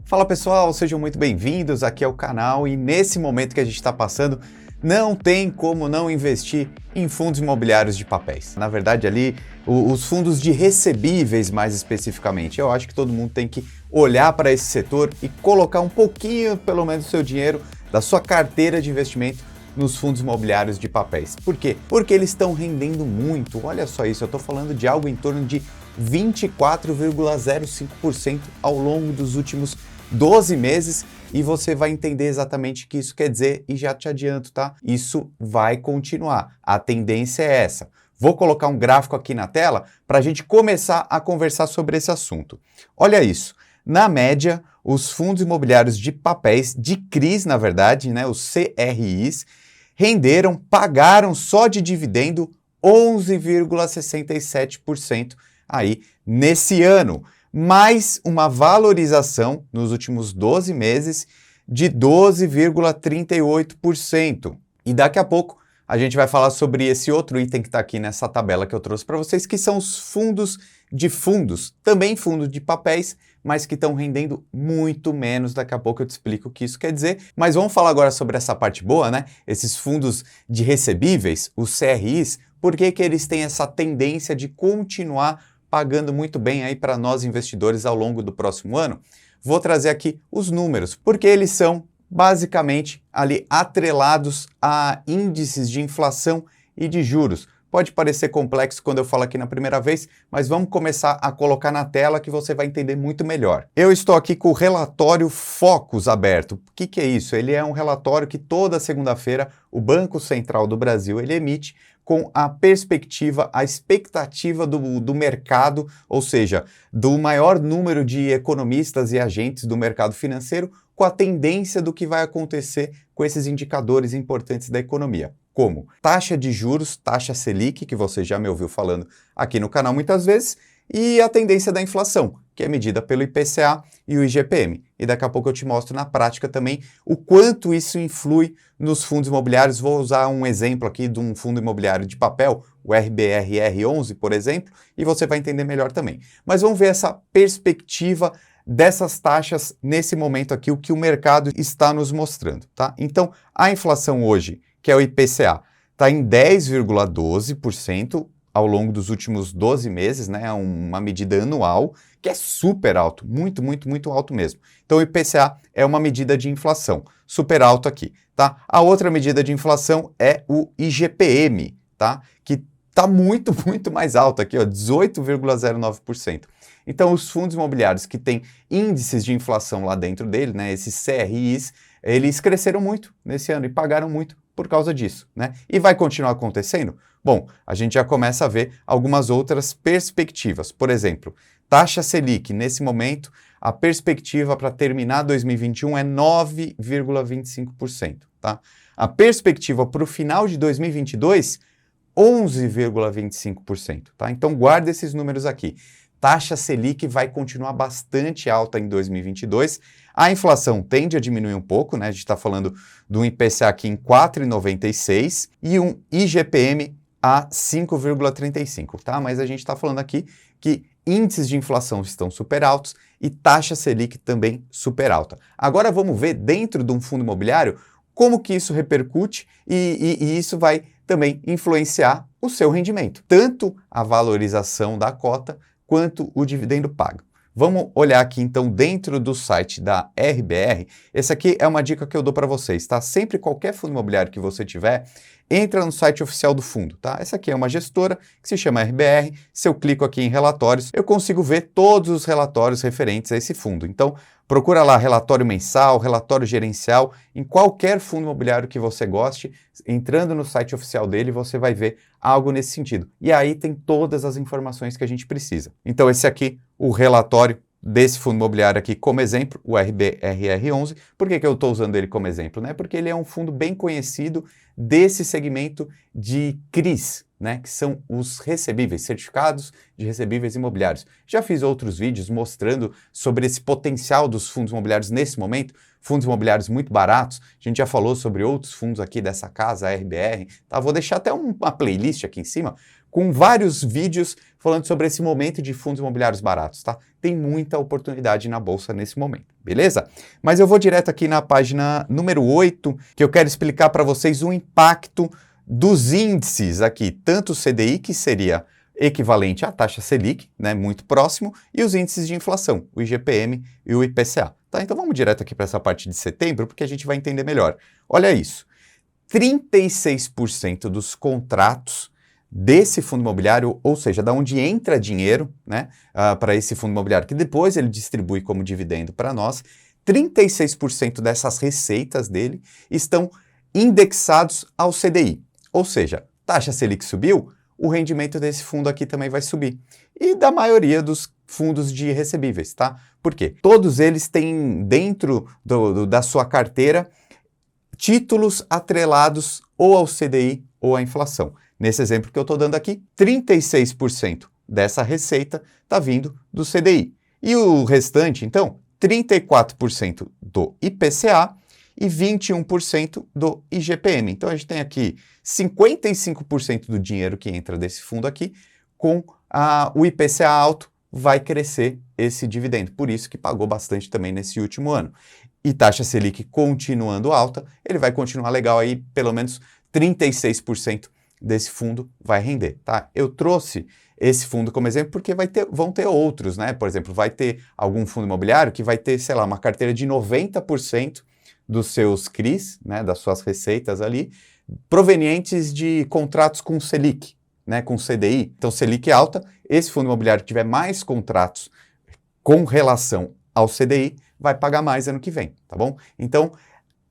Fala pessoal, sejam muito bem-vindos aqui ao canal e nesse momento que a gente está passando, não tem como não investir em fundos imobiliários de papéis. Na verdade ali, os fundos de recebíveis mais especificamente. Eu acho que todo mundo tem que olhar para esse setor e colocar um pouquinho, pelo menos, do seu dinheiro, da sua carteira de investimento nos fundos imobiliários de papéis. Por quê? Porque eles estão rendendo muito. Olha só isso, eu estou falando de algo em torno de 24,05% ao longo dos últimos 12 meses e você vai entender exatamente o que isso quer dizer e já te adianto, tá? Isso vai continuar. A tendência é essa. Vou colocar um gráfico aqui na tela para a gente começar a conversar sobre esse assunto. Olha isso. Na média, os fundos imobiliários de papéis, de CRIs, na verdade, né, os CRIs, pagaram só de dividendo 11,67% aí nesse ano, mais uma valorização nos últimos 12 meses de 12,38%. E daqui a pouco a gente vai falar sobre esse outro item que está aqui nessa tabela que eu trouxe para vocês, que são os fundos de fundos, também fundos de papéis, mas que estão rendendo muito menos. Daqui a pouco eu te explico o que isso quer dizer. Mas vamos falar agora sobre essa parte boa, né? Esses fundos de recebíveis, os CRIs, por que eles têm essa tendência de continuar pagando muito bem aí para nós investidores ao longo do próximo ano? Vou trazer aqui os números, porque eles são basicamente ali atrelados a índices de inflação e de juros. Pode parecer complexo quando eu falo aqui na primeira vez, mas vamos começar a colocar na tela que você vai entender muito melhor. Eu estou aqui com o relatório Focus aberto. O que é isso? Ele é um relatório que toda segunda-feira o Banco Central do Brasil ele emite com a perspectiva, a expectativa do mercado, ou seja, do maior número de economistas e agentes do mercado financeiro, com a tendência do que vai acontecer com esses indicadores importantes da economia, como taxa de juros, taxa Selic, que você já me ouviu falando aqui no canal muitas vezes, e a tendência da inflação, que é medida pelo IPCA e o IGPM. E daqui a pouco eu te mostro na prática também o quanto isso influi nos fundos imobiliários. Vou usar um exemplo aqui de um fundo imobiliário de papel, o RBRR11, por exemplo, e você vai entender melhor também. Mas vamos ver essa perspectiva dessas taxas nesse momento aqui, o que o mercado está nos mostrando, tá? Então, a inflação hoje, que é o IPCA, está em 10,12% ao longo dos últimos 12 meses, né? Uma medida anual, que é super alto, muito, muito, muito alto mesmo. Então, o IPCA é uma medida de inflação, super alto aqui, tá? A outra medida de inflação é o IGPM, tá? Que está muito, muito mais alto aqui, ó, 18,09%. Então, os fundos imobiliários que têm índices de inflação lá dentro dele, né, esses CRIs, eles cresceram muito nesse ano e pagaram muito por causa disso, né? E vai continuar acontecendo? Bom, a gente já começa a ver algumas outras perspectivas. Por exemplo, taxa Selic, nesse momento, a perspectiva para terminar 2021 é 9,25%, tá? A perspectiva para o final de 2022, 11,25%, tá? Então, guarda esses números aqui. Taxa Selic vai continuar bastante alta em 2022. A inflação tende a diminuir um pouco, né? A gente está falando de um IPCA aqui em 4,96 e um IGPM a 5,35, tá? Mas a gente está falando aqui que índices de inflação estão super altos e taxa Selic também super alta. Agora vamos ver dentro de um fundo imobiliário como que isso repercute e isso vai também influenciar o seu rendimento, tanto a valorização da cota quanto o dividendo pago. Vamos olhar aqui então dentro do site da RBR. Essa aqui é uma dica que eu dou para vocês, tá? Sempre qualquer fundo imobiliário que você tiver, entra no site oficial do fundo, tá? Essa aqui é uma gestora que se chama RBR. Se eu clico aqui em relatórios, eu consigo ver todos os relatórios referentes a esse fundo. Então, procura lá relatório mensal, relatório gerencial, em qualquer fundo imobiliário que você goste, entrando no site oficial dele, você vai ver algo nesse sentido. E aí tem todas as informações que a gente precisa. Então esse aqui, o relatório desse fundo imobiliário aqui como exemplo, o RBRR11. Por que eu estou usando ele como exemplo? Né? Porque ele é um fundo bem conhecido desse segmento de CRIs, né? Que são os recebíveis, certificados de recebíveis imobiliários. Já fiz outros vídeos mostrando sobre esse potencial dos fundos imobiliários nesse momento, fundos imobiliários muito baratos. A gente já falou sobre outros fundos aqui dessa casa, a RBR. Tá? Vou deixar até uma playlist aqui em cima com vários vídeos falando sobre esse momento de fundos imobiliários baratos, tá? Tem muita oportunidade na Bolsa nesse momento, beleza? Mas eu vou direto aqui na página número 8, que eu quero explicar para vocês o impacto dos índices aqui, tanto o CDI, que seria equivalente à taxa Selic, né, muito próximo, e os índices de inflação, o IGPM e o IPCA. Tá? Então vamos direto aqui para essa parte de setembro, porque a gente vai entender melhor. Olha isso, 36% dos contratos desse fundo imobiliário, ou seja, da onde entra dinheiro, né, para esse fundo imobiliário, que depois ele distribui como dividendo para nós, 36% dessas receitas dele estão indexados ao CDI. Ou seja, taxa Selic subiu, o rendimento desse fundo aqui também vai subir. E da maioria dos fundos de recebíveis, tá? Por quê? Todos eles têm dentro da sua carteira títulos atrelados ou ao CDI ou à inflação. Nesse exemplo que eu estou dando aqui, 36% dessa receita está vindo do CDI. E o restante, então, 34% do IPCA e 21% do IGPM. Então, a gente tem aqui 55% do dinheiro que entra desse fundo aqui, com o IPCA alto, vai crescer esse dividendo. Por isso que pagou bastante também nesse último ano. E taxa Selic continuando alta, ele vai continuar legal aí, pelo menos 36% desse fundo vai render, tá? Eu trouxe esse fundo como exemplo porque vão ter outros, né? Por exemplo, vai ter algum fundo imobiliário que vai ter, sei lá, uma carteira de 90% dos seus CRIs, né, das suas receitas ali, provenientes de contratos com Selic, né, com CDI. Então, Selic alta, esse fundo imobiliário que tiver mais contratos com relação ao CDI, vai pagar mais ano que vem, tá bom? Então,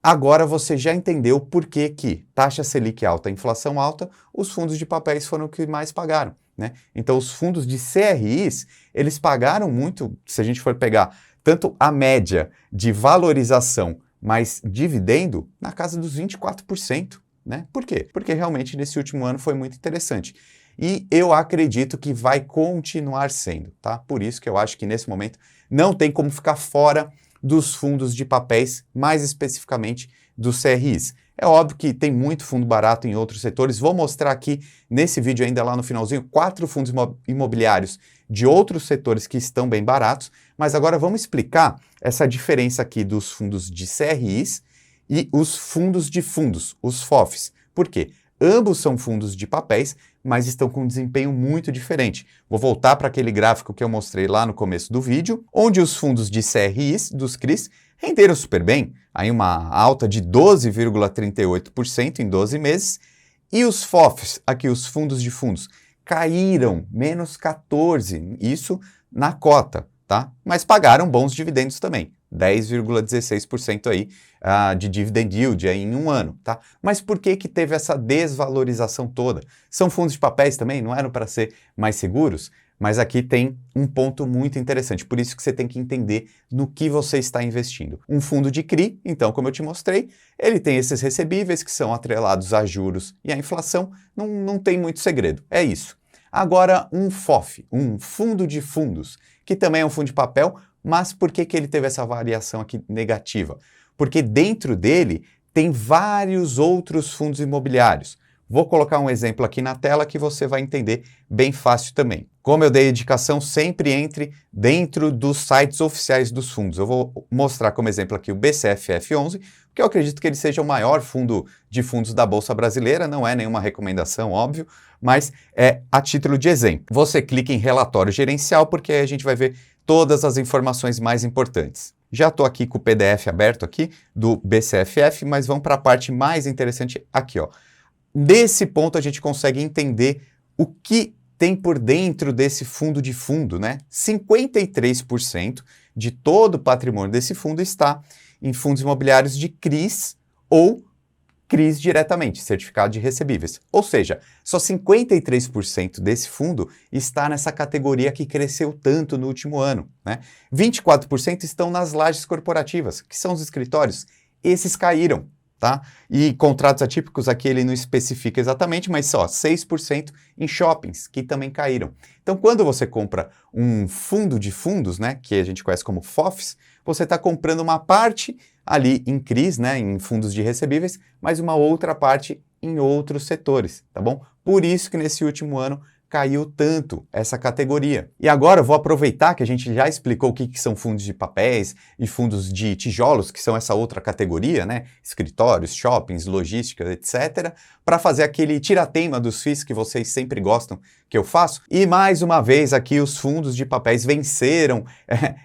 agora você já entendeu por que que taxa Selic alta, inflação alta, os fundos de papéis foram os que mais pagaram, né? Então, os fundos de CRIs, eles pagaram muito, se a gente for pegar tanto a média de valorização mais dividendo, na casa dos 24%, né? Por quê? Porque realmente nesse último ano foi muito interessante. E eu acredito que vai continuar sendo, tá? Por isso que eu acho que nesse momento não tem como ficar fora dos fundos de papéis, mais especificamente dos CRIs. É óbvio que tem muito fundo barato em outros setores. Vou mostrar aqui nesse vídeo ainda lá no finalzinho 4 fundos imobiliários de outros setores que estão bem baratos, mas agora vamos explicar essa diferença aqui dos fundos de CRIs e os fundos de fundos, os FOFs. Por quê? Ambos são fundos de papéis, mas estão com um desempenho muito diferente. Vou voltar para aquele gráfico que eu mostrei lá no começo do vídeo, onde os fundos de CRIs, dos CRIs, renderam super bem, aí uma alta de 12,38% em 12 meses, e os FOFs, aqui os fundos de fundos, caíram menos 14%, isso na cota, tá? Mas pagaram bons dividendos também, 10,16% aí de dividend yield aí em um ano, tá? Mas por que que teve essa desvalorização toda? São fundos de papéis também, não eram para ser mais seguros? Mas aqui tem um ponto muito interessante, por isso que você tem que entender no que você está investindo. Um fundo de CRI, então, como eu te mostrei, ele tem esses recebíveis que são atrelados a juros e à inflação, não tem muito segredo, é isso. Agora, um FOF, um fundo de fundos, que também é um fundo de papel, mas por que que ele teve essa variação aqui negativa? Porque dentro dele tem vários outros fundos imobiliários. Vou colocar um exemplo aqui na tela que você vai entender bem fácil também. Como eu dei indicação, sempre entre dentro dos sites oficiais dos fundos. Eu vou mostrar como exemplo aqui o BCFF11, porque eu acredito que ele seja o maior fundo de fundos da Bolsa Brasileira, não é nenhuma recomendação, óbvio, mas é a título de exemplo. Você clica em relatório gerencial, porque aí a gente vai ver todas as informações mais importantes. Já estou aqui com o PDF aberto aqui do BCFF, mas vamos para a parte mais interessante aqui, ó. Nesse ponto a gente consegue entender o que tem por dentro desse fundo de fundo, né? 53% de todo o patrimônio desse fundo está em fundos imobiliários de CRIs ou CRIs diretamente, certificado de recebíveis. Ou seja, só 53% desse fundo está nessa categoria que cresceu tanto no último ano, né? 24% estão nas lajes corporativas, que são os escritórios. Esses caíram, tá? E contratos atípicos aqui ele não especifica exatamente, mas só 6% em shoppings, que também caíram. Então, quando você compra um fundo de fundos, né, que a gente conhece como FOFs, você está comprando uma parte ali em CRIs, né, em fundos de recebíveis, mas uma outra parte em outros setores, tá bom? Por isso que nesse último ano caiu tanto essa categoria. E agora eu vou aproveitar que a gente já explicou o que são fundos de papéis e fundos de tijolos, que são essa outra categoria, né? Escritórios, shoppings, logística, etc., para fazer aquele tira-teima dos FIIs que vocês sempre gostam que eu faço. E mais uma vez aqui os fundos de papéis venceram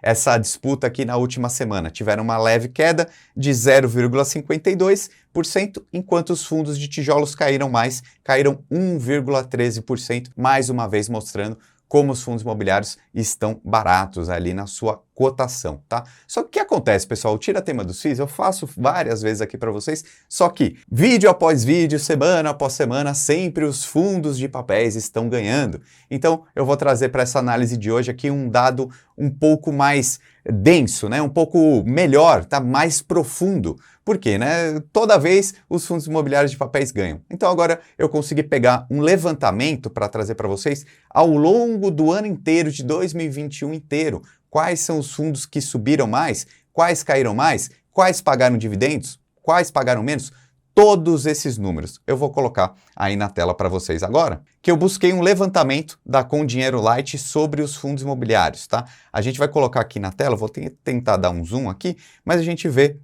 essa disputa aqui na última semana. Tiveram uma leve queda de 0,52%, enquanto os fundos de tijolos caíram mais, caíram 1,13%, mais uma vez mostrando como os fundos imobiliários estão baratos ali na sua cotação, tá? Só que o que acontece, pessoal? O tira-tema dos FIIs eu faço várias vezes aqui para vocês, só que vídeo após vídeo, semana após semana, sempre os fundos de papéis estão ganhando. Então, eu vou trazer para essa análise de hoje aqui um dado um pouco mais denso, né? Um pouco melhor, tá? Mais profundo. Por quê, né? Toda vez os fundos imobiliários de papéis ganham. Então agora eu consegui pegar um levantamento para trazer para vocês ao longo do ano inteiro, de 2021 inteiro. Quais são os fundos que subiram mais? Quais caíram mais? Quais pagaram dividendos? Quais pagaram menos? Todos esses números eu vou colocar aí na tela para vocês agora, que eu busquei um levantamento da Com Dinheiro Light sobre os fundos imobiliários, tá? A gente vai colocar aqui na tela, vou tentar dar um zoom aqui, mas a gente vê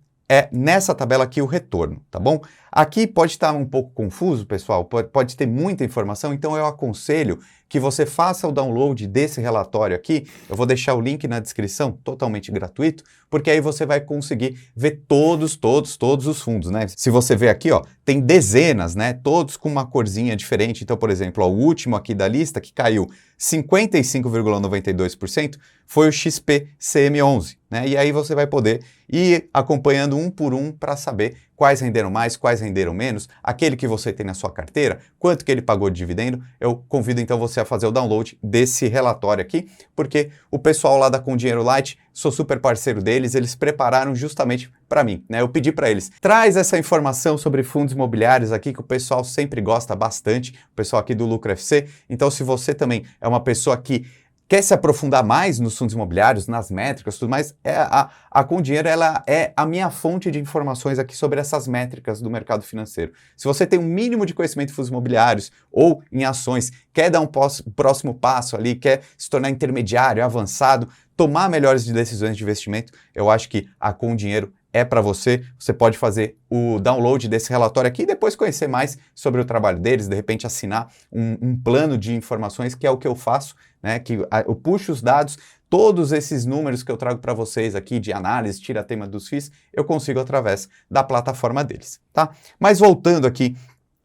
nessa tabela aqui o retorno, tá bom? Aqui pode estar um pouco confuso, pessoal, pode ter muita informação, então eu aconselho que você faça o download desse relatório aqui. Eu vou deixar o link na descrição, totalmente gratuito, porque aí você vai conseguir ver todos os fundos, né? Se você ver aqui, ó, tem dezenas, né? Todos com uma corzinha diferente. Então, por exemplo, ó, o último aqui da lista, que caiu 55,92%, foi o XPCM11, né? E aí você vai poder ir acompanhando um por um para saber quais renderam mais, quais renderam menos, aquele que você tem na sua carteira, quanto que ele pagou de dividendo. Eu convido então você a fazer o download desse relatório aqui, porque o pessoal lá da Com Dinheiro Light, sou super parceiro deles, eles prepararam justamente para mim, né? Eu pedi para eles, traz essa informação sobre fundos imobiliários aqui, que o pessoal sempre gosta bastante, o pessoal aqui do Lucro FC. Então, se você também é uma pessoa que quer se aprofundar mais nos fundos imobiliários, nas métricas, tudo mais, a Com Dinheiro, ela é a minha fonte de informações aqui sobre essas métricas do mercado financeiro. Se você tem um mínimo de conhecimento em fundos imobiliários ou em ações, quer dar um próximo passo ali, quer se tornar intermediário, avançado, tomar melhores decisões de investimento, eu acho que a Com Dinheiro é para você. Você pode fazer o download desse relatório aqui e depois conhecer mais sobre o trabalho deles, de repente assinar um plano de informações, que é o que eu faço, né? Que eu puxo os dados, todos esses números que eu trago para vocês aqui de análise, tira-tema dos FIIs, eu consigo através da plataforma deles, tá? Mas voltando aqui,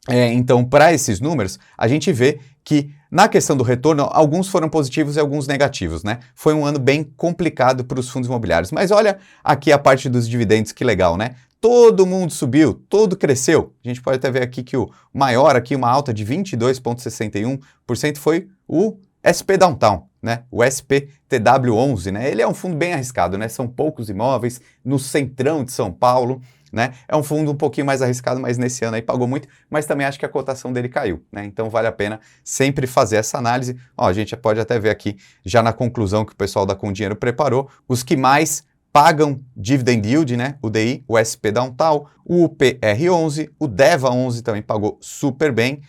então, para esses números, a gente vê que na questão do retorno, alguns foram positivos e alguns negativos, né? Foi um ano bem complicado para os fundos imobiliários. Mas olha aqui a parte dos dividendos, que legal, né? Todo mundo subiu, todo cresceu. A gente pode até ver aqui que o maior aqui, uma alta de 22,61%, foi o SP Downtown, né? O SPTW11, né? Ele é um fundo bem arriscado, né? São poucos imóveis no centrão de São Paulo, né? É um fundo um pouquinho mais arriscado, mas nesse ano aí pagou muito, mas também acho que a cotação dele caiu, né? Então vale a pena sempre fazer essa análise. Ó, a gente pode até ver aqui, já na conclusão que o pessoal da Com Dinheiro preparou, os que mais pagam dividend yield, né? O DI, o SP Downtown, o PR11, o DEVA11 também pagou super bem.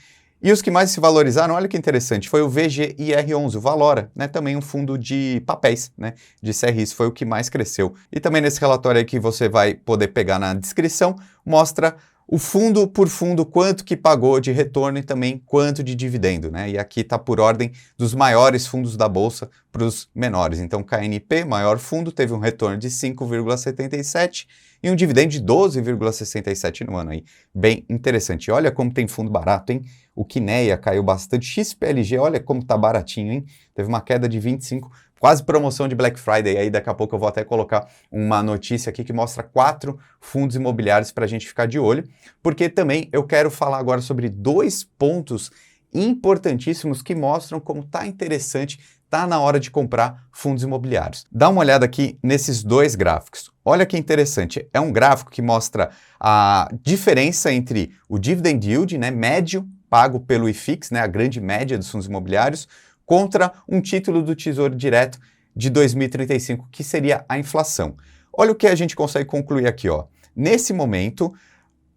E os que mais se valorizaram, olha que interessante, foi o VGIR11, o Valora, né? Também um fundo de papéis, né? De CRIs, foi o que mais cresceu. E também nesse relatório aí que você vai poder pegar na descrição, mostra o fundo por fundo, quanto que pagou de retorno e também quanto de dividendo, né? E aqui está por ordem dos maiores fundos da Bolsa para os menores. Então, KNP, maior fundo, teve um retorno de 5,77 e um dividendo de 12,67 no ano aí. Bem interessante. Olha como tem fundo barato, hein? O Kinea caiu bastante. XPLG, olha como tá baratinho, hein? Teve uma queda de 25%. Quase promoção de Black Friday, aí daqui a pouco eu vou até colocar uma notícia aqui que mostra 4 fundos imobiliários para a gente ficar de olho, porque também eu quero falar agora sobre 2 pontos importantíssimos que mostram como tá interessante, tá na hora de comprar fundos imobiliários. Dá uma olhada aqui nesses 2 gráficos. Olha que interessante, é um gráfico que mostra a diferença entre o dividend yield, né, médio, pago pelo IFIX, né, a grande média dos fundos imobiliários, contra um título do Tesouro Direto de 2035, que seria a inflação. Olha o que a gente consegue concluir aqui, ó. Nesse momento,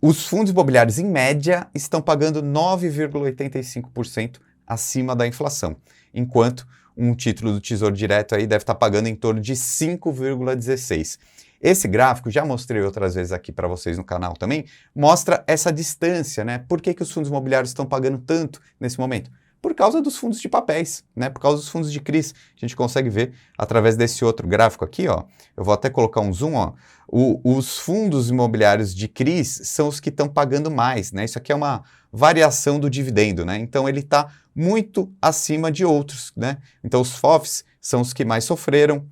os fundos imobiliários, em média, estão pagando 9,85% acima da inflação, enquanto um título do Tesouro Direto aí deve estar pagando em torno de 5,16. Esse gráfico, já mostrei outras vezes aqui para vocês no canal também, mostra essa distância, né? Por que os fundos imobiliários estão pagando tanto nesse momento? Por causa dos fundos de papéis, né? Por causa dos fundos de CRIs. A gente consegue ver através desse outro gráfico aqui, ó. Eu vou até colocar um zoom, ó. Os fundos imobiliários de CRIs são os que estão pagando mais, né? Isso aqui é uma variação do dividendo, né? Então ele está muito acima de outros, né? Então os FOFs são os que mais sofreram.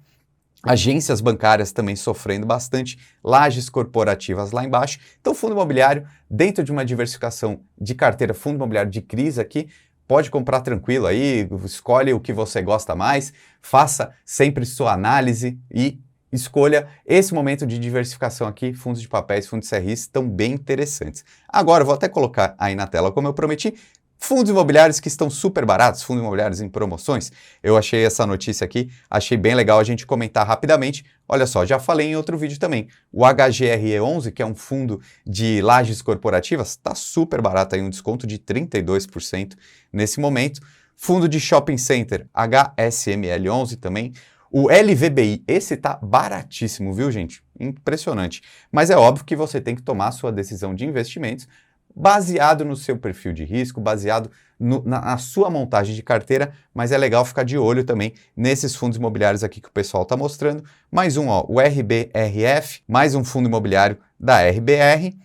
Agências bancárias também sofrendo bastante, lajes corporativas lá embaixo. Então, fundo imobiliário, dentro de uma diversificação de carteira, fundo imobiliário de CRIs aqui, pode comprar tranquilo aí, escolhe o que você gosta mais, faça sempre sua análise e escolha esse momento de diversificação aqui. Fundos de papéis, fundos de CRIs estão bem interessantes. Agora, eu vou até colocar aí na tela, como eu prometi, fundos imobiliários que estão super baratos, fundos imobiliários em promoções. Eu achei essa notícia aqui, achei bem legal a gente comentar rapidamente. Olha só, já falei em outro vídeo também. O HGRE11, que é um fundo de lajes corporativas, está super barato aí, um desconto de 32% nesse momento. Fundo de shopping center, HSML11 também. O LVBI, esse tá baratíssimo, viu, gente? Impressionante. Mas é óbvio que você tem que tomar a sua decisão de investimentos baseado no seu perfil de risco, baseado na sua montagem de carteira, mas é legal ficar de olho também nesses fundos imobiliários aqui que o pessoal está mostrando. Mais um, ó, o RBRF, mais um fundo imobiliário da RBR,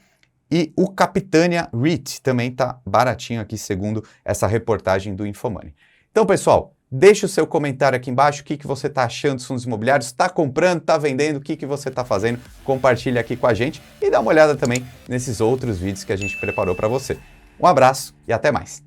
e o Capitânia REIT também está baratinho aqui, segundo essa reportagem do Infomoney. Então, pessoal, deixe o seu comentário aqui embaixo, o que você está achando dos fundos imobiliários, está comprando, está vendendo, o que você está fazendo, compartilha aqui com a gente e dá uma olhada também nesses outros vídeos que a gente preparou para você. Um abraço e até mais!